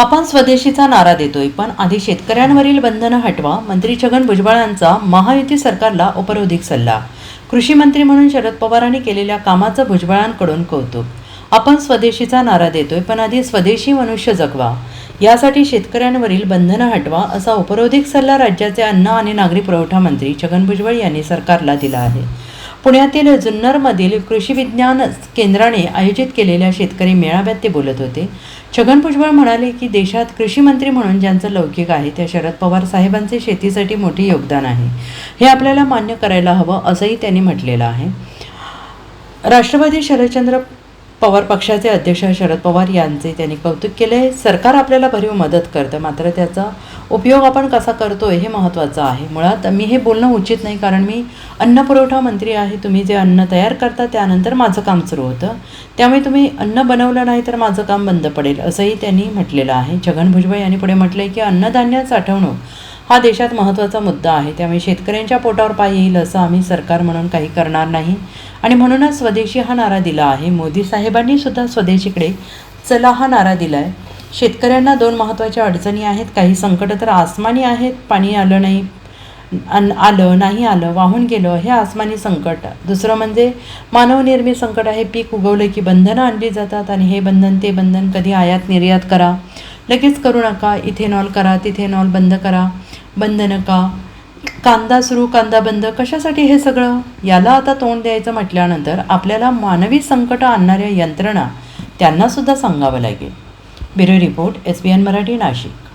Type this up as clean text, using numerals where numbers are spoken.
आपण स्वदेशीचा नारा देतोय, पण आधी शेतकऱ्यांवरील बंधनं हटवा. मंत्री छगन भुजबळांचा महायुती सरकारला उपरोधिक सल्ला. कृषी मंत्री म्हणून शरद पवारांनी केलेल्या कामाचं भुजबळांकडून कौतुक. आपण स्वदेशीचा नारा देतोय, पण आधी स्वदेशी मनुष्य जगवा. यासाठी शेतकऱ्यांवरील बंधनं हटवा, असा उपरोधिक सल्ला राज्याचे अन्न आणि नागरी पुरवठा मंत्री छगन भुजबळ यांनी सरकारला दिला आहे. पुण्यातील जुन्नरमधील कृषी विज्ञान केंद्राने आयोजित केलेल्या शेतकरी मेळाव्यात ते बोलत होते. छगन भुजबळ म्हणाले की देशात कृषी मंत्री म्हणून ज्यांचं लौकिक आहे त्या शरद पवार साहेबांचे शेतीसाठी मोठे योगदान आहे. हे आपल्याला मान्य करायला हवं, असंही त्यांनी म्हटलेलं आहे. राष्ट्रवादी शरदचंद्र पवार पक्षाचे अध्यक्ष शरद पवार यांचे त्यांनी कौतुक केले. सरकार आपल्याला भरीव मदत करतं, मात्र त्याचा उपयोग आपण कसा करतोय हे महत्त्वाचं आहे. मुळात मी हे बोलणं उचित नाही, कारण मी अन्न पुरवठा मंत्री आहे. तुम्ही जे अन्न तयार करता त्यानंतर माझं काम सुरू होतं, त्यामुळे तुम्ही अन्न बनवलं नाही तर माझं काम बंद पडेल, असंही त्यांनी म्हटलेलं आहे. छगन भुजबळ यांनी पुढे म्हटलंय की अन्नधान्य साठवणूक हा देशात महत्त्वाचा मुद्दा आहे, त्यामुळे शेतकऱ्यांच्या पोटावर पाय येईल असं आम्ही सरकार म्हणून काही करणार नाही आणि म्हणूनच स्वदेशी हा नारा दिला आहे. मोदी साहेबांनी सुद्धा स्वदेशीकडे चला हा नारा दिला आहे. शेतकऱ्यांना दोन महत्त्वाच्या अडचणी आहेत. काही संकट तर आसमानी आहेत, पाणी आलं नाही, आलं नाही आलं, वाहून गेलं, हे आसमानी संकट. दुसरं म्हणजे मानवनिर्मित संकट आहे. पीक उगवलं की बंधनं आणली जातात आणि हे बंधन ते बंधन, कधी आयात निर्यात करा, लगेच करू नका, इथेनॉल करा, तिथेनॉल बंद करा, बंद नका, कांदा सुरू कांदा बंद, कशासाठी हे सगळं? याला आता तोंड द्यायचं म्हटल्यानंतर आपल्याला मानवी संकट आणणाऱ्या यंत्रणा त्यांनासुद्धा सांगावं लागेल. Bureau report, SBN Marathi, Nashik.